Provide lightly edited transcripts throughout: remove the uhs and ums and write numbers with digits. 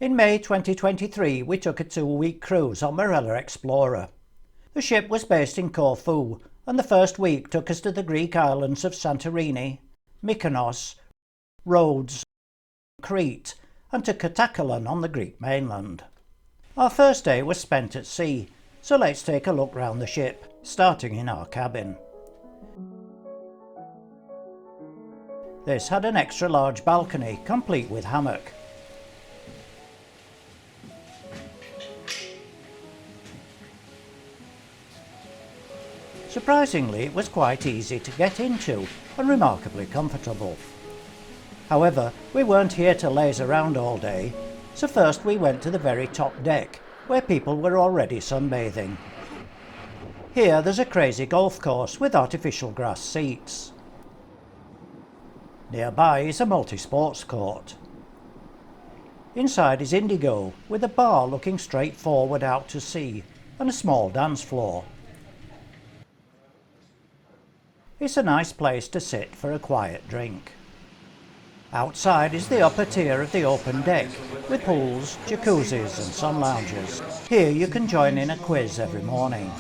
In May 2023 we took a 2-week cruise on Marella Explorer. The ship was based in Corfu and the first week took us to the Greek islands of Santorini, Mykonos, Rhodes, Crete and to Katakolon on the Greek mainland. Our first day was spent at sea, so let's take a look round the ship, starting in our cabin. This had an extra large balcony complete with hammock. Surprisingly, it was quite easy to get into and remarkably comfortable. However, we weren't here to laze around all day, so first we went to the very top deck, where people were already sunbathing. Here there's a crazy golf course with artificial grass seats. Nearby is a multi-sports court. Inside is indigo, with a bar looking straight forward out to sea, and a small dance floor. It's a nice place to sit for a quiet drink. Outside is the upper tier of the open deck, with pools, jacuzzis and sun lounges. Here you can join in a quiz every morning.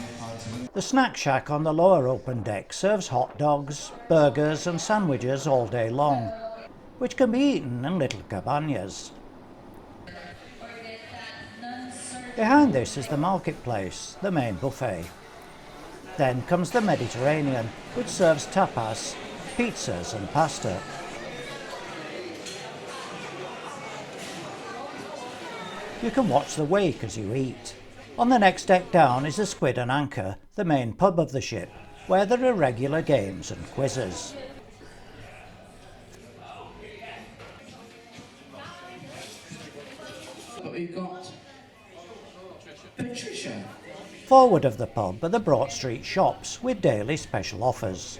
The snack shack on the lower open deck serves hot dogs, burgers and sandwiches all day long, which can be eaten in little cabanas. Behind this is the marketplace, the main buffet. Then comes the Mediterranean, which serves tapas, pizzas and pasta. You can watch the wake as you eat. On the next deck down is the Squid and Anchor, the main pub of the ship, where there are regular games and quizzes. But we've got Patricia. Forward of the pub are the Broad Street shops with daily special offers.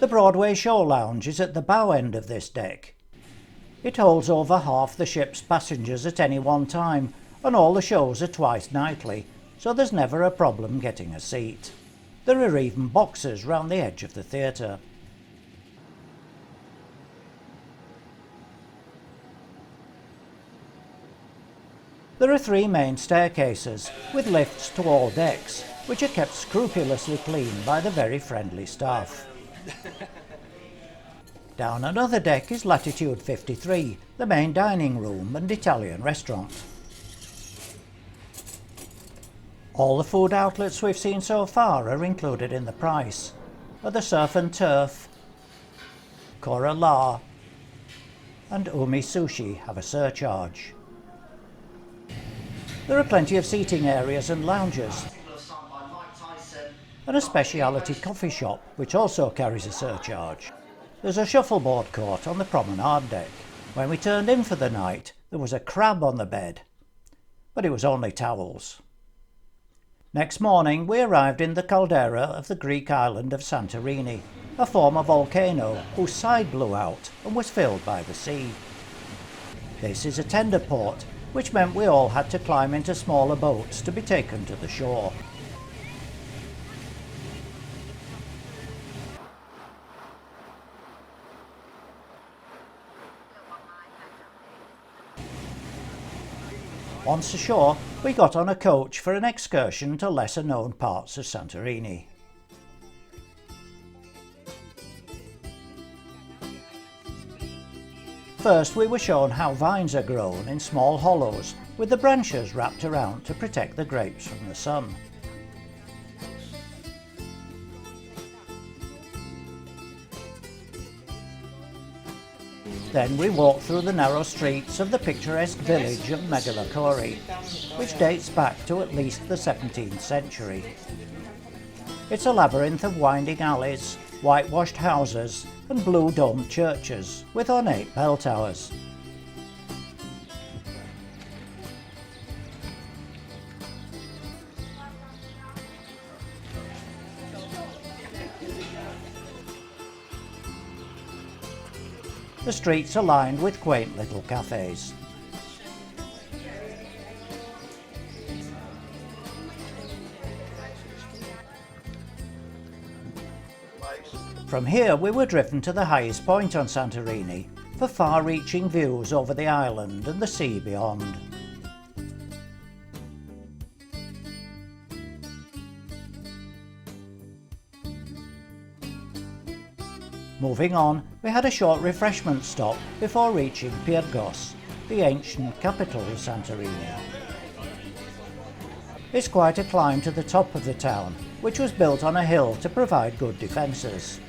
The Broadway Show Lounge is at the bow end of this deck. It holds over half the ship's passengers at any one time, and all the shows are twice nightly, so there's never a problem getting a seat. There are even boxes round the edge of the theatre. There are 3 main staircases, with lifts to all decks, which are kept scrupulously clean by the very friendly staff. Down another deck is Latitude 53, the main dining room and Italian restaurant. All the food outlets we've seen so far are included in the price, but the Surf and Turf, Cora La and Umi Sushi have a surcharge. There are plenty of seating areas and lounges, and a specialty coffee shop which also carries a surcharge. There's a shuffleboard court on the promenade deck. When we turned in for the night, there was a crab on the bed, but it was only towels. Next morning we arrived in the caldera of the Greek island of Santorini, a former volcano whose side blew out and was filled by the sea. This is a tender port, which meant we all had to climb into smaller boats to be taken to the shore. Once ashore, we got on a coach for an excursion to lesser known parts of Santorini. First we were shown how vines are grown in small hollows with the branches wrapped around to protect the grapes from the sun. Then we walked through the narrow streets of the picturesque village of Megalakori, which dates back to at least the 17th century. It's a labyrinth of winding alleys, whitewashed houses and blue-domed churches with ornate bell towers. The streets are lined with quaint little cafes. From here we were driven to the highest point on Santorini for far-reaching views over the island and the sea beyond. Moving on, we had a short refreshment stop before reaching Pyrgos, the ancient capital of Santorini. It's quite a climb to the top of the town, which was built on a hill to provide good defences.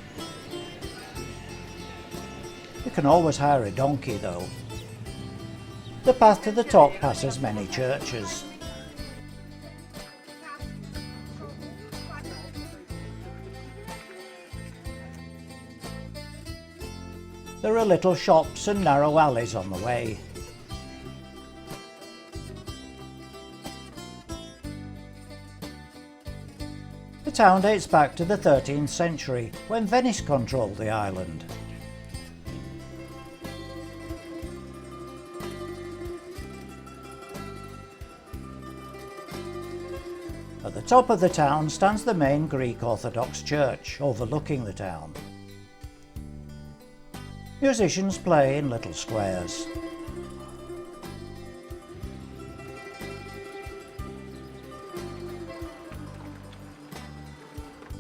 You can always hire a donkey though. The path to the top passes many churches. There are little shops and narrow alleys on the way. The town dates back to the 13th century, when Venice controlled the island. At the top of the town stands the main Greek Orthodox church, overlooking the town. Musicians play in little squares.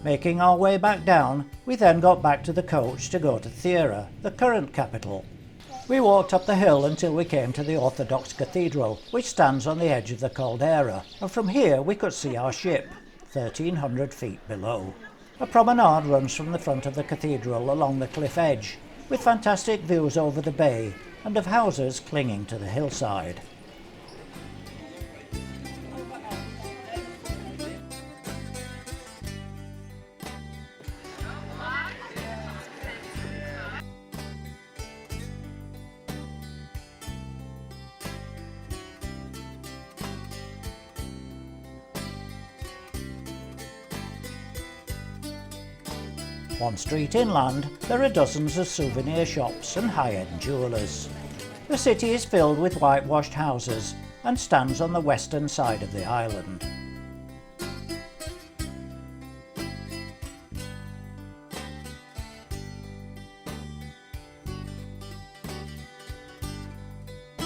Making our way back down, we then got back to the coach to go to Thera, the current capital. We walked up the hill until we came to the Orthodox Cathedral, which stands on the edge of the caldera, and from here we could see our ship, 1,300 feet below. A promenade runs from the front of the cathedral along the cliff edge, with fantastic views over the bay and of houses clinging to the hillside. One street inland, there are dozens of souvenir shops and high-end jewellers. The city is filled with whitewashed houses and stands on the western side of the island.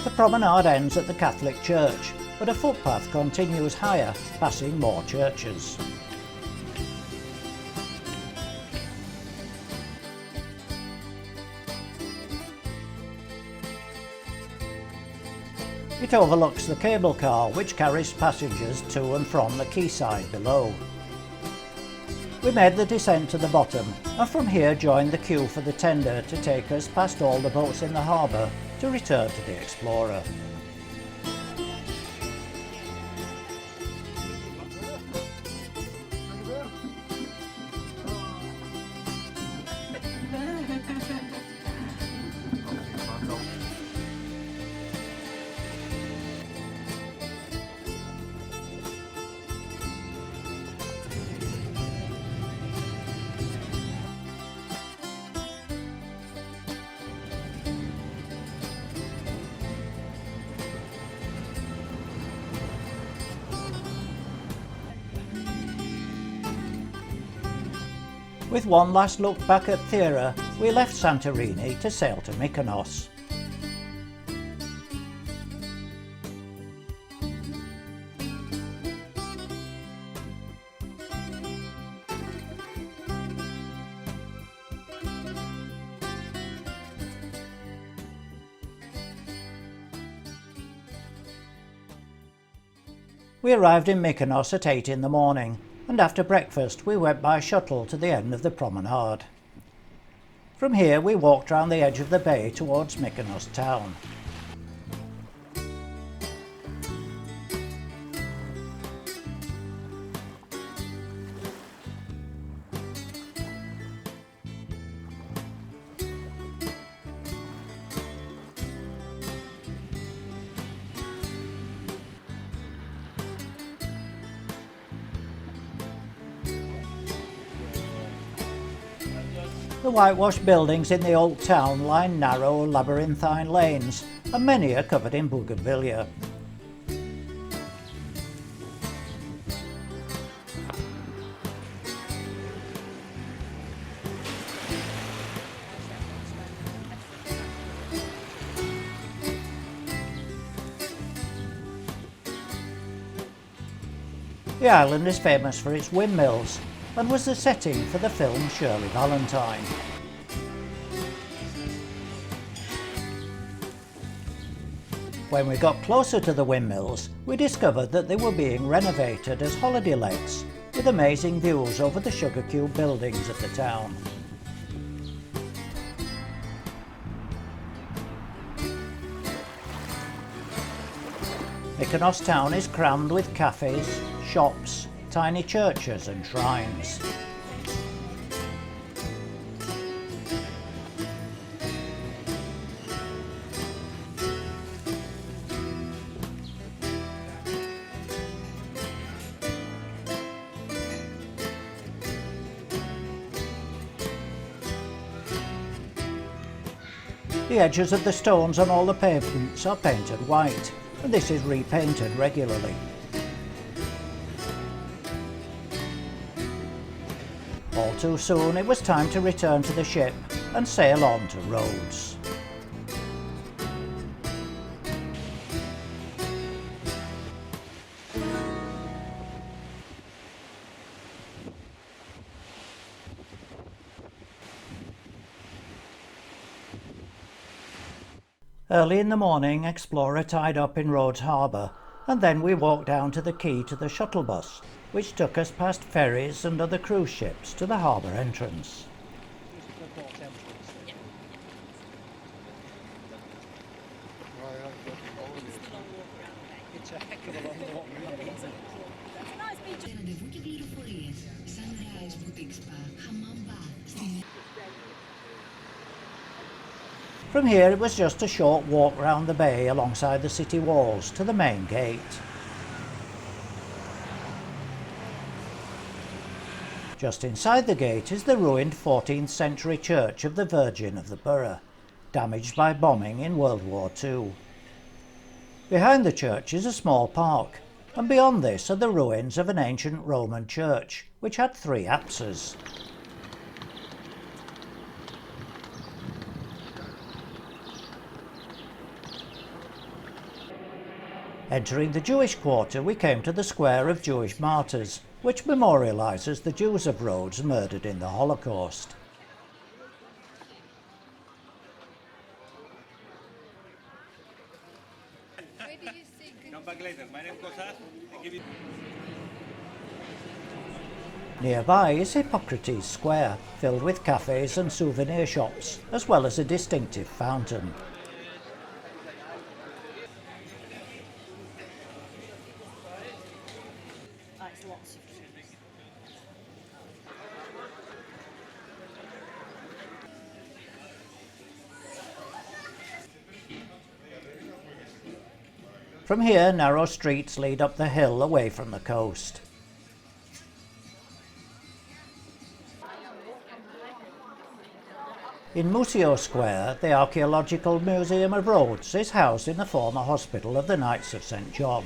The promenade ends at the Catholic church, but a footpath continues higher, passing more churches. It overlooks the cable car, which carries passengers to and from the quayside below. We made the descent to the bottom, and from here joined the queue for the tender to take us past all the boats in the harbour to return to the Explorer. With one last look back at Thera, we left Santorini to sail to Mykonos. We arrived in Mykonos at 8 in the morning, and after breakfast we went by shuttle to the end of the promenade. From here we walked round the edge of the bay towards Mykonos town. The whitewashed buildings in the old town line narrow, labyrinthine lanes, and many are covered in bougainvillea. The island is famous for its windmills and was the setting for the film Shirley Valentine. When we got closer to the windmills, we discovered that they were being renovated as holiday lets, with amazing views over the sugar cube buildings of the town. Mykonos town is crammed with cafes, shops, tiny churches and shrines. The edges of the stones on all the pavements are painted white, and this is repainted regularly. All too soon it was time to return to the ship and sail on to Rhodes. Early in the morning, Explorer tied up in Rhodes Harbour, and then we walked down to the quay to the shuttle bus, which took us past ferries and other cruise ships to the harbour entrance. From here it was just a short walk round the bay alongside the city walls to the main gate. Just inside the gate is the ruined 14th century church of the Virgin of the Borough, damaged by bombing in World War II. Behind the church is a small park, and beyond this are the ruins of an ancient Roman church, which had 3 apses. Entering the Jewish quarter, we came to the Square of Jewish Martyrs, which memorialises the Jews of Rhodes murdered in the Holocaust. Nearby is Hippocrates Square, filled with cafes and souvenir shops, as well as a distinctive fountain. From here, narrow streets lead up the hill away from the coast. In Museo Square, the Archaeological Museum of Rhodes is housed in the former hospital of the Knights of St. John.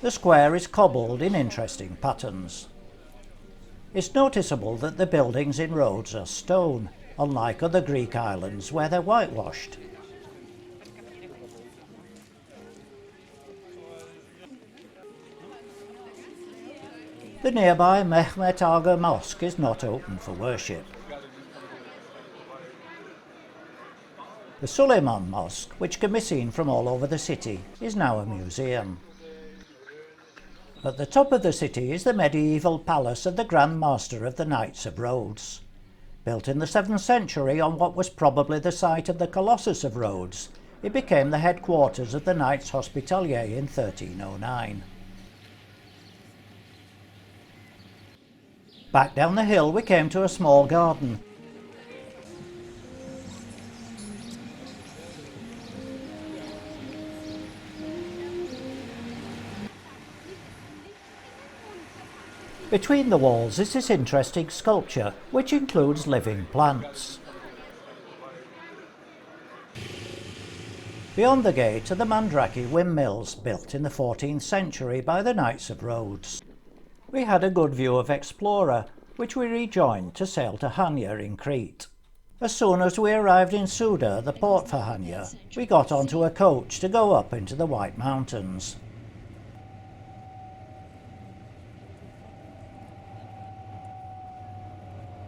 The square is cobbled in interesting patterns. It's noticeable that the buildings in Rhodes are stone, unlike other Greek islands where they're whitewashed. The nearby Mehmet Aga Mosque is not open for worship. The Suleiman Mosque, which can be seen from all over the city, is now a museum. At the top of the city is the medieval palace of the Grand Master of the Knights of Rhodes. Built in the 7th century on what was probably the site of the Colossus of Rhodes, it became the headquarters of the Knights Hospitalier in 1309. Back down the hill we came to a small garden. Between the walls is this interesting sculpture, which includes living plants. Beyond the gate are the Mandrake windmills, built in the 14th century by the Knights of Rhodes. We had a good view of Explorer, which we rejoined to sail to Chania in Crete. As soon as we arrived in Suda, the port for Chania, we got onto a coach to go up into the White Mountains.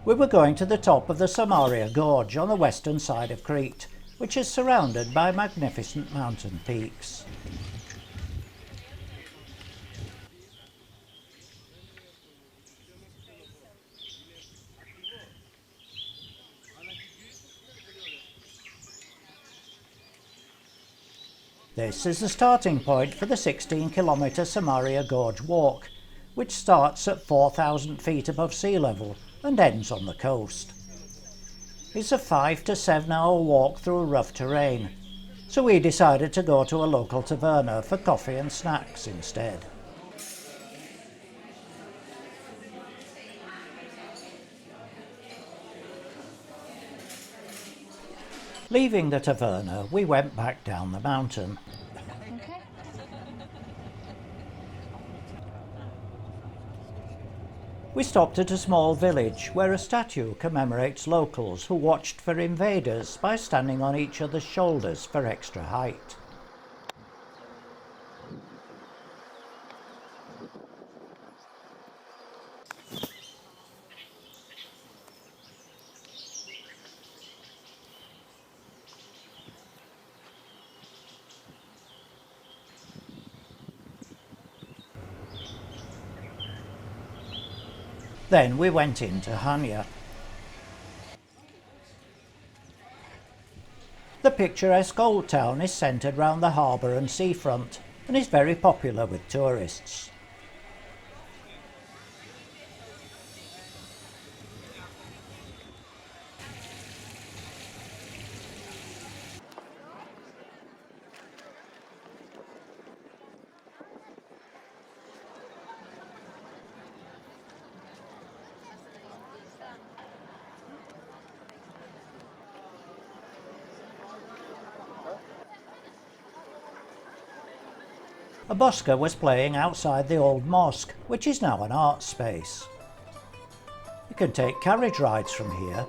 We were going to the top of the Samaria Gorge on the western side of Crete, which is surrounded by magnificent mountain peaks. This is the starting point for the 16-kilometre Samaria Gorge walk, which starts at 4,000 feet above sea level and ends on the coast. It's a 5 to 7 hour walk through rough terrain, so we decided to go to a local taverna for coffee and snacks instead. Leaving the taverna, we went back down the mountain. Okay. We stopped at a small village where a statue commemorates locals who watched for invaders by standing on each other's shoulders for extra height. Then we went into Chania. The picturesque old town is centred round the harbour and seafront and is very popular with tourists. A busker was playing outside the old mosque, which is now an art space. You can take carriage rides from here.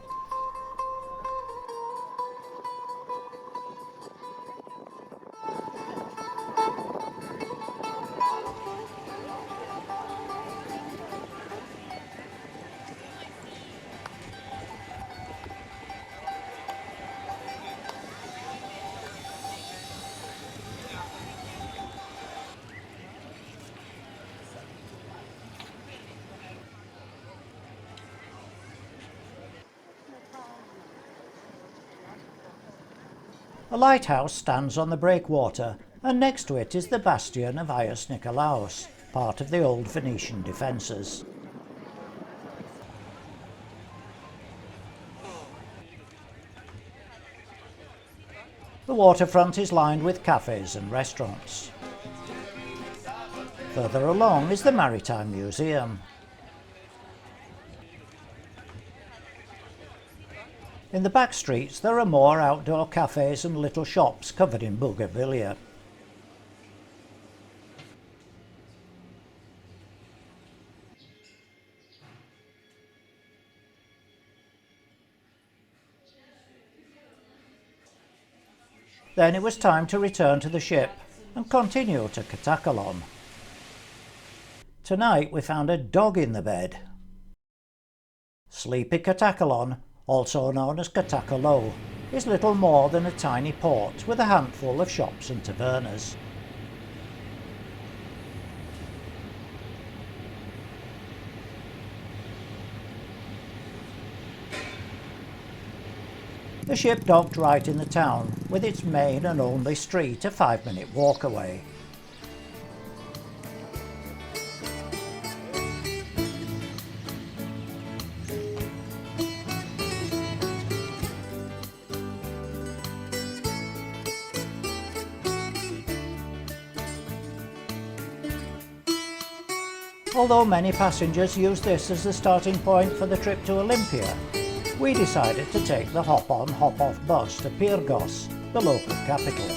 A lighthouse stands on the breakwater, and next to it is the bastion of Aias Nikolaos, part of the old Venetian defences. The waterfront is lined with cafes and restaurants. Further along is the Maritime Museum. In the back streets there are more outdoor cafes and little shops covered in bougainvillea. Then it was time to return to the ship and continue to Katakolon. Tonight we found a dog in the bed. Sleepy Katakolon, also known as Katakolon, is little more than a tiny port with a handful of shops and tavernas. The ship docked right in the town, with its main and only street a 5-minute walk away. Although many passengers use this as the starting point for the trip to Olympia, we decided to take the hop-on, hop-off bus to Pyrgos, the local capital.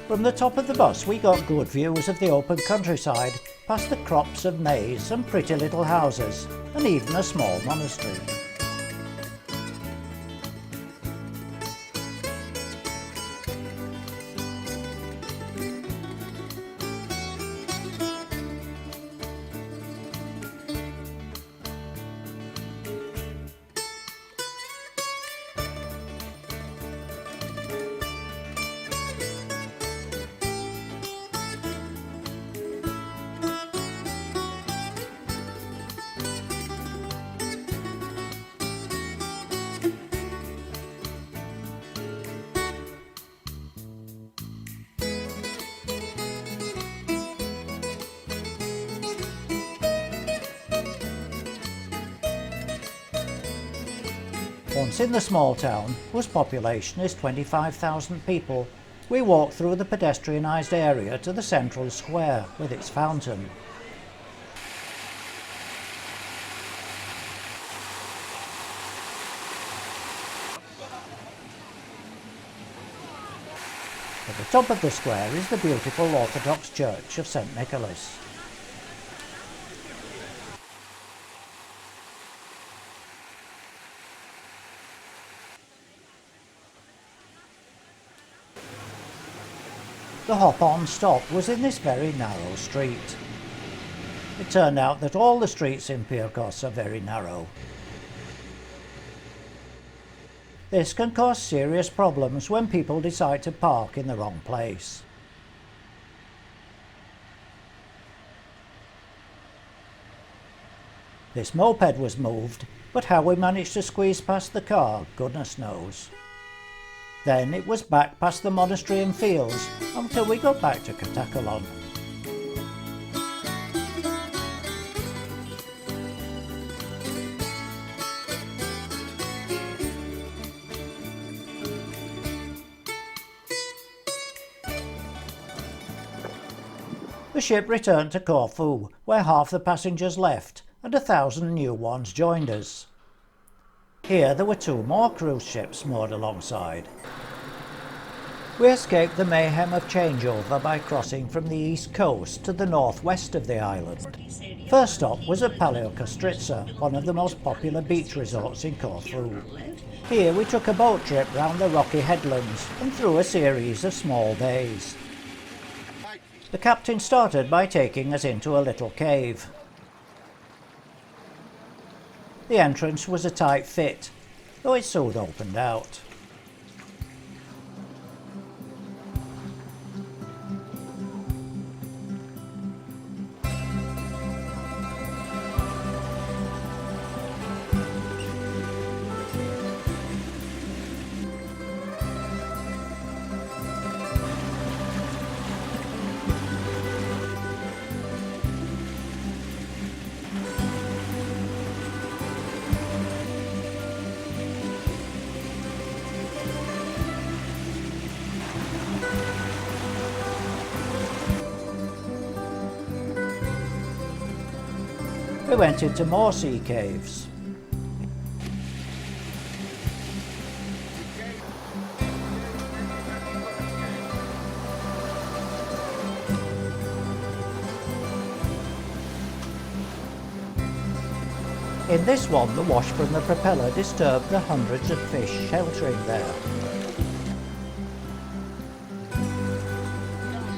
From the top of the bus we got good views of the open countryside, past the crops of maize and pretty little houses, and even a small monastery. Once in the small town, whose population is 25,000 people, we walk through the pedestrianised area to the central square with its fountain. At the top of the square is the beautiful Orthodox Church of St. Nicholas. The hop-on stop was in this very narrow street. It turned out that all the streets in Pyrgos are very narrow. This can cause serious problems when people decide to park in the wrong place. This moped was moved, but how we managed to squeeze past the car, goodness knows. Then it was back past the monastery and fields until we got back to Katakolon. The ship returned to Corfu, where half the passengers left and 1,000 new ones joined us. Here there were 2 more cruise ships moored alongside. We escaped the mayhem of changeover by crossing from the east coast to the northwest of the island. First stop was at Paleokastritsa, one of the most popular beach resorts in Corfu. Here we took a boat trip round the rocky headlands and through a series of small bays. The captain started by taking us into a little cave. The entrance was a tight fit, though it soon opened out. We went into more sea caves. In this one, the wash from the propeller disturbed the hundreds of fish sheltering there.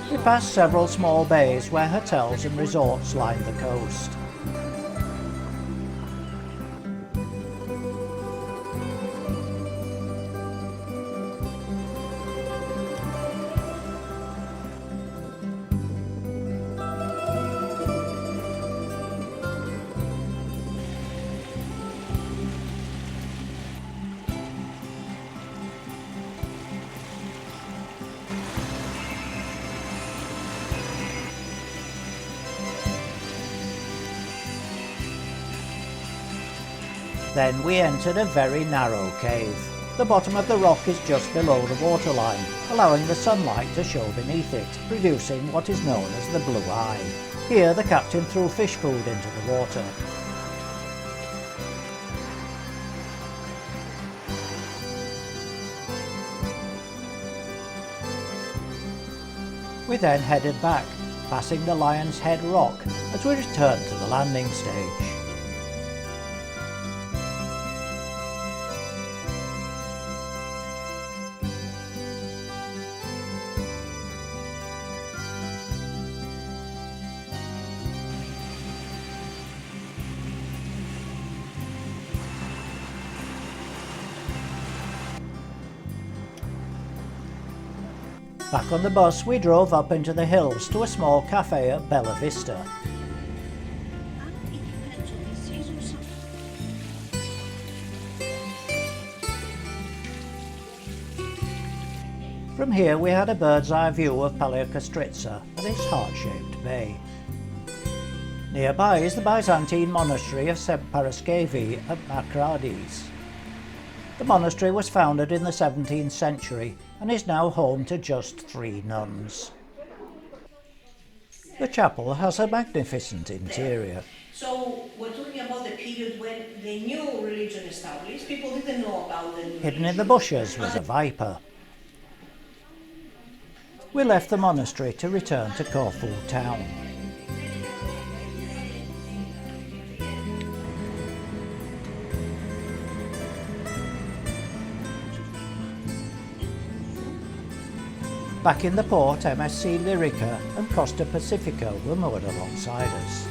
We passed several small bays where hotels and resorts lined the coast. Then we entered a very narrow cave. The bottom of the rock is just below the waterline, allowing the sunlight to show beneath it, producing what is known as the blue eye. Here the captain threw fish food into the water. We then headed back, passing the Lion's Head Rock as we return to the landing stage. Back on the bus, we drove up into the hills to a small cafe at Bella Vista. From here we had a bird's eye view of Paleokastritsa and its heart-shaped bay. Nearby is the Byzantine monastery of St. Paraskevi at Makrades. The monastery was founded in the 17th century and is now home to just 3 nuns. The chapel has a magnificent interior. So we're talking about the period when the new religion established. People didn't know about the new Hidden religion. in the bushes was a viper. We left the monastery to return to Corfu town. Back in the port, MSC Lyrica and Costa Pacifica were moored alongside us.